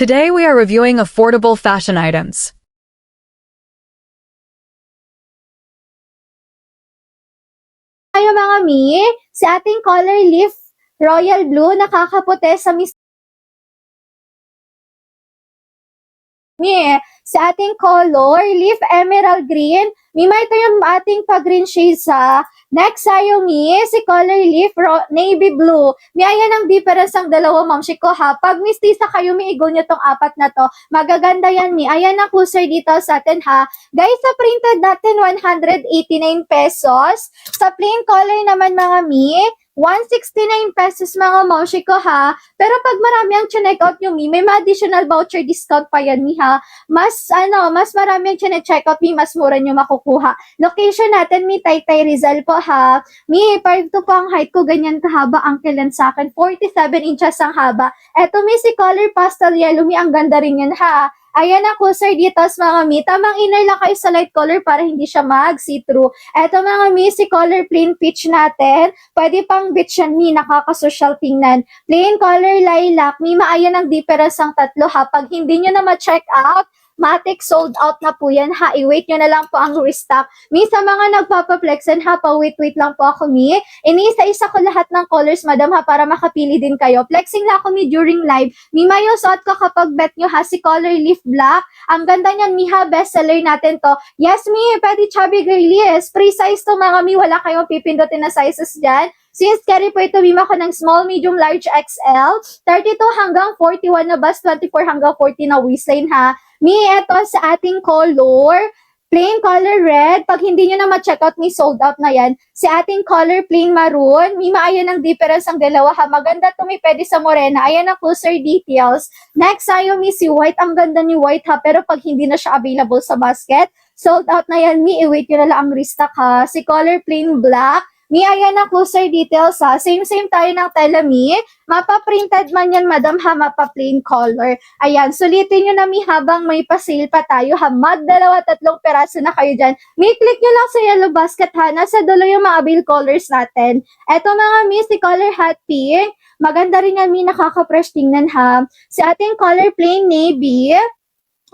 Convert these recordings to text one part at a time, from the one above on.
Today we are reviewing affordable fashion items. Tayo mga mi, si ating color leaf royal blue nakakaputi sa Miss si ating color leaf emerald green. Mima, ito yung ating pa-green shade sa next tayo mi, si color leaf navy blue. Mi, ayan ang difference ng dalawa, ma'am ko ha. Pag mistisa kayo, mi igo nyo tong apat na to. Magaganda yan mi. Ayan ang closer dito sa atin ha. Guys, sa printed natin 189 pesos. Sa plain color naman mga mi, 169 pesos mga momshi ko ha. Pero pag marami ang check out nyo mi, may additional voucher discount pa yan mi ha. Mas marami ang check out mi, mas mura nyo makukuha. Location natin mi, Taytay Rizal po ha. Mi, 5'2" po ang height ko, ganyan kahaba ang kilan sa akin. 47 inches ang haba. Eto mi, si color pastel yellow mi, ang ganda rin yan ha. Ayan ang closer dito sa mga mi. Tamang inner lang kayo sa light color para hindi siya mag-see-through. Eto mga mi, si color plain peach natin. Pwede pang beach yan mi, nakakasosyal tingnan. Plain color lilac, mi, maayan ang difference ang tatlo ha. Pag hindi nyo na ma-check out, matik sold out na po yan ha. I-wait nyo na lang po ang restock. Mi, sa mga nagpapaplexen ha, pa-wait lang po ako mi. Iniisa-isa ko lahat ng colors madam ha para makapili din kayo. Flexing na ako mi during live. Mi, mayo suot ko kapag bet nyo ha, si color leaf black. Ang ganda niyan mi ha, bestseller natin to. Yes mi, pwede chubby girlies. Free size to mga mi, wala kayong pipindutin na sizes dyan. Since carry po ito, bima ko ng small, medium, large, XL. 32 hanggang 41 na bust, 24 hanggang 40 na waistline ha. Mi, ito sa ating color, plain color red. Pag hindi nyo na ma-check out, mi, sold out na yan. Si ating color plain maroon, mi, maayan ang difference ang dalawa ha. Maganda to mi, pwede sa morena. Ayan ang closer details. Next, ayo mi, si white. Ang ganda ni white ha. Pero pag hindi na siya available sa basket, sold out na yan mi. I-wait nyo na lang ang restock ha. Si color plain black. Mi, ayan ang closer details ha. Same tayo ng tela mi. Mapa-printed man yan madam ha, mapa-plain color. Ayan, sulitin nyo na mi habang may pa-sale pa tayo ha. Mag-2-3 peraso na kayo dyan. Mi, click nyo lang sa yellow basket ha. Nasa dulo yung mga avail colors natin. Eto mga mi, si color hot pink. Maganda rin yan mi, nakaka-fresh tingnan ha. Si ating color plain navy.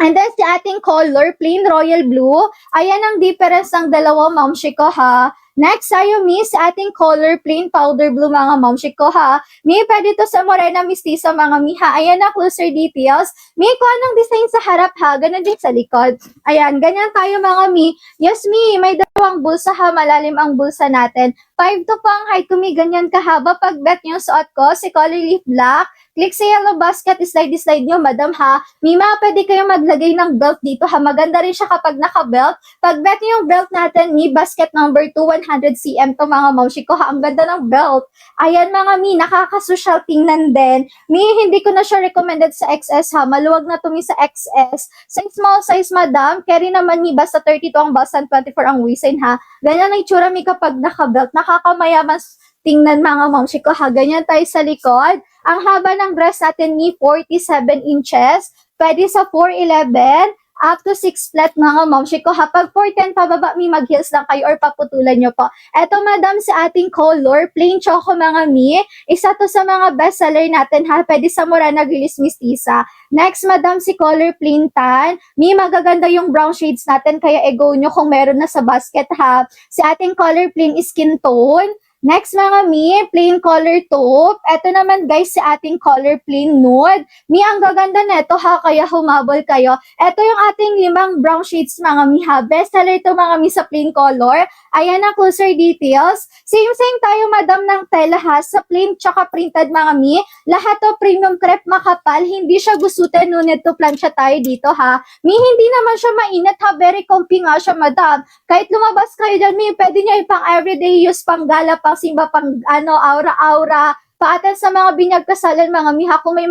And then si ating color, plain royal blue. Ayan ang difference ng dalawa, momshi ko ha. Next, tayo mi, sa ating color, plain powder blue mga momshi ko ha. Mi, pwede to sa morena mistisa mga mi ha. Ayan na closer details. Mi, kung anong design sa harap ha, ganun din sa likod. Ayan, ganyan tayo mga mi. Yes mi, may dalawang bulsa ha, malalim ang bulsa natin. 5'2" po ang height ko mi, ganyan kahaba. Pag bet nyo suot ko, si color leaf black. Click sa yellow basket, slide nyo, madam ha. Mima, pwede kayo maglagay ng belt dito ha. Maganda rin siya kapag naka-belt. Pag bet nyo yung belt natin, mi, basket number 2, 100 cm to mga momshi ko ha. Ang ganda ng belt. Ayan mga mi, nakakasosyal tingnan din. Mi, hindi ko na siya recommended sa XS ha. Maluwag na to mi sa XS. Sa small size, madam, carry naman mi, basta 32 ang bust and 24 ang waistline ha. Ganyan ang itsura mi kapag naka-belt. Nakakamayaman tingnan mga momshi ko ha. Ganyan tayo sa likod. Ang haba ng dress natin ni 47 inches. Pwede sa 4'11", up to 6 flat mga momshi ko ha. Pag 4'10" pababa mi, mag-heels lang kayo or paputulan nyo po. Eto madam sa ating color, plain choco mga mi. Isa to sa mga best seller natin ha. Pwede sa Morena Girlies Mistisa. Next madam si color plain tan. Mi, magaganda yung brown shades natin kaya ego nyo kung meron na sa basket ha. Si ating color plain skin tone. Next mga mi, plain color taupe. Ito naman guys si ating color plain nude. Mi, ang gaganda neto ha, kaya humabol kayo. Ito yung ating 5 brown shades mga mi ha. Best seller to mga mi sa plain color. Ayan ang closer details. Same tayo madam ng tela ha. Sa plain tsaka printed mga mi. Lahat to premium crepe makapal. Hindi siya gusutin, nunit to plancha tayo dito ha. Mi, hindi naman siya mainit ha. Very comfy nga siya madam. Kahit lumabas kayo dyan mi, pwede nyo ipang everyday use, pang gala, pang simba, pang aura-aura, paatan sa mga binyag kasalan mga miha, kung may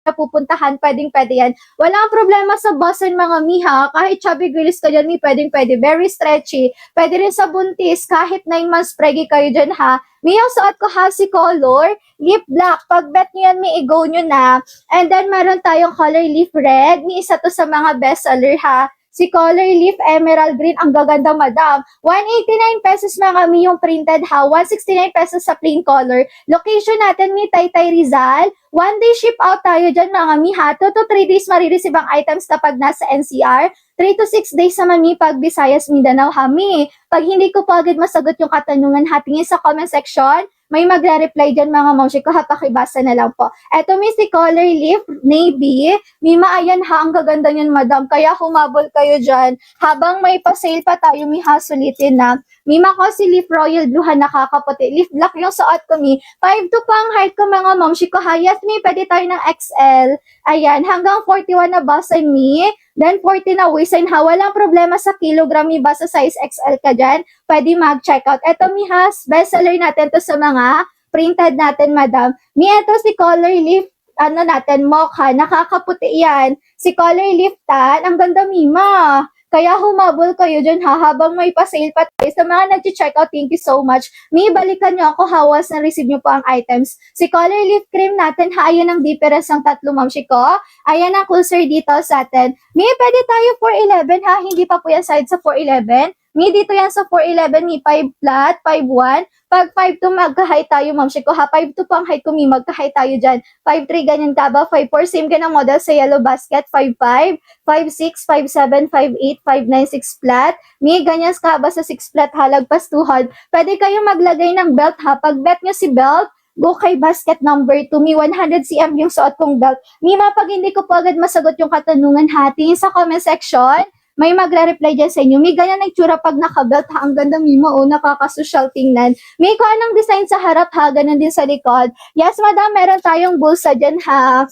pupuntahan, pwede yan. Walang problema sa button mga miha, kahit chubby girls ka dyan, pwede, very stretchy. Pwede rin sa buntis, kahit 9 months preggy kayo dyan ha. Yung suot ko ha, si color, lip black. Pag bet nyo yan, may i-go nyo na. And then, meron tayong color leaf red. Isa to sa mga best seller ha. Si Color Leaf Emerald Green, ang gaganda madam. 189 pesos mga mi yung printed ha. 169 pesos sa plain color. Location natin mi Taytay Rizal. 1 day ship out tayo dyan mga mi ha. 2 to 3 days marireceive ang items kapag nasa NCR. 3 to 6 days naman mi pag Visayas, Mindanao ha mi. Pag hindi ko po agad masagot yung katanungan ha, tingin sa comment section. May magre-reply dyan mga momshi ko ha, pakibasa na lang po. Eto mi si Color Leaf Navy. Mima, ayan ha, ang gaganda niyan madam. Kaya humabol kayo dyan. Habang may pa-sale pa tayo, mi ha, sulitin na. Mima ko si Leaf Royal Blue ha, nakakaputi. Leaf Black yung suot ko mi. 5'2" pa ang height ko mga momshi ko ha. Yes mi, pwede tayo ng XL. Ayan, hanggang 41 na basa mi. Then 40 na waistline ha. Walang problema sa kilogram mi, basta size XL ka dyan. Pwede mag-checkout. Eto mi ha, bestseller natin to sa mga printed natin madam. Mi, eto si Color Leaf natin, mocha, nakakaputi yan. Si Color Leaf Tan, ang ganda mima. Kaya humabol kayo dyan ha, habang may pa-sale pa tayo. Sa mga nag-checkout, thank you so much. Mi, balikan nyo ako, hawas na receive nyo po ang items. Si Color Leaf Cream natin ha, ayan ang difference ng tatlo mamshi ko. Ayan ang closer dito sa atin. Mi, pwede tayo 411 ha, hindi pa po yan side sa 411. Mi, dito yan sa 411, mi 5 flat, 5'1". Pag 5'2", magka-height tayo, mamshi ko ha. 5'2" po ang height ko, mi, magka-height tayo dyan. 5'3", ganyan ka ba? 5'4", same ka ng model sa yellow basket. 5'5", 5'6", 5'7", 5'8", 5'9", 6 flat. Mi, ganyan ka ba sa 6 flat, halagpas tuhod. Pwede kayong maglagay ng belt ha. Pag bet nyo si belt, go kay basket number 2. Mi, 100 cm yung suot kong belt. Mi, pag hindi ko po agad masagot yung katanungan ha, tingin sa comment section. May magre-reply dyan sa inyo. May ganyan nagtsura pag nakabelt ha. Ang ganda mima o, nakaka-social tingnan. May kung anong design sa harap ha, ganun din sa likod. Yes, madam, meron tayong bulsa dyan ha.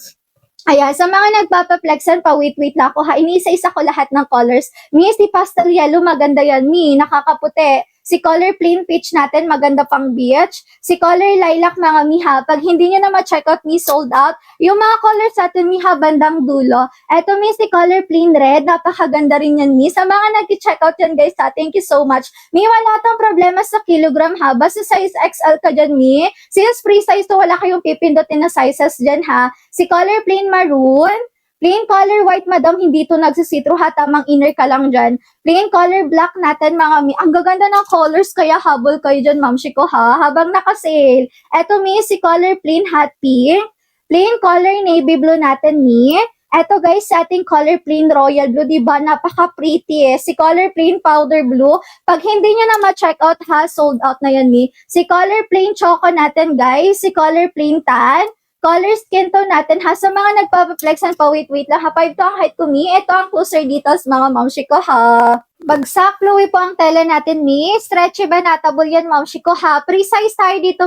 Ayan, sa mga nagpapaplexan, pa-wait-wait lang ako ha. Iniisa-isa ko lahat ng colors. Mi, si pastel yellow, maganda yan. Mi, nakakaputi. Si color plain peach natin, maganda pang beach. Si color lilac, mga miha. Pag hindi nyo na ma-check out, mi, sold out. Yung mga colors natin, miha, bandang dulo. Eto, mi, si color plain red. Napakaganda rin yan, mi. Sa mga nag-check out yan, guys, ha. Thank you so much. Mi, wala tong problema sa kilogram, ha. Basta size XL ka dyan, mi. Since free size to, wala kayong pipindutin na sizes dyan, ha. Si color plain maroon. Plain color white, madam, hindi to nagsisitro ha, tamang inner ka lang dyan. Plain color black natin, mga mi. Ang gaganda ng colors, kaya habol kayo dyan, mamshi ko ha, habang nakasale. Eto mi, si color plain hot pink. Plain color navy blue natin, mi. Eto guys, sa ating color plain royal blue, diba? Napaka-pretty eh. Si color plain powder blue, pag hindi nyo na ma-check out ha, sold out na yan, mi. Si color plain choco natin, guys. Si color plain tan. Color skin tone natin ha. Sa mga nagpapaflexan pa, wait lang ha. 5 to ang height ko, mi. Ito ang closer details, mga mamshi ko ha. Bagsak, Louie po ang tela natin, mi. Stretchy ba natable yan, mamshi ko ha. Precise tayo dito.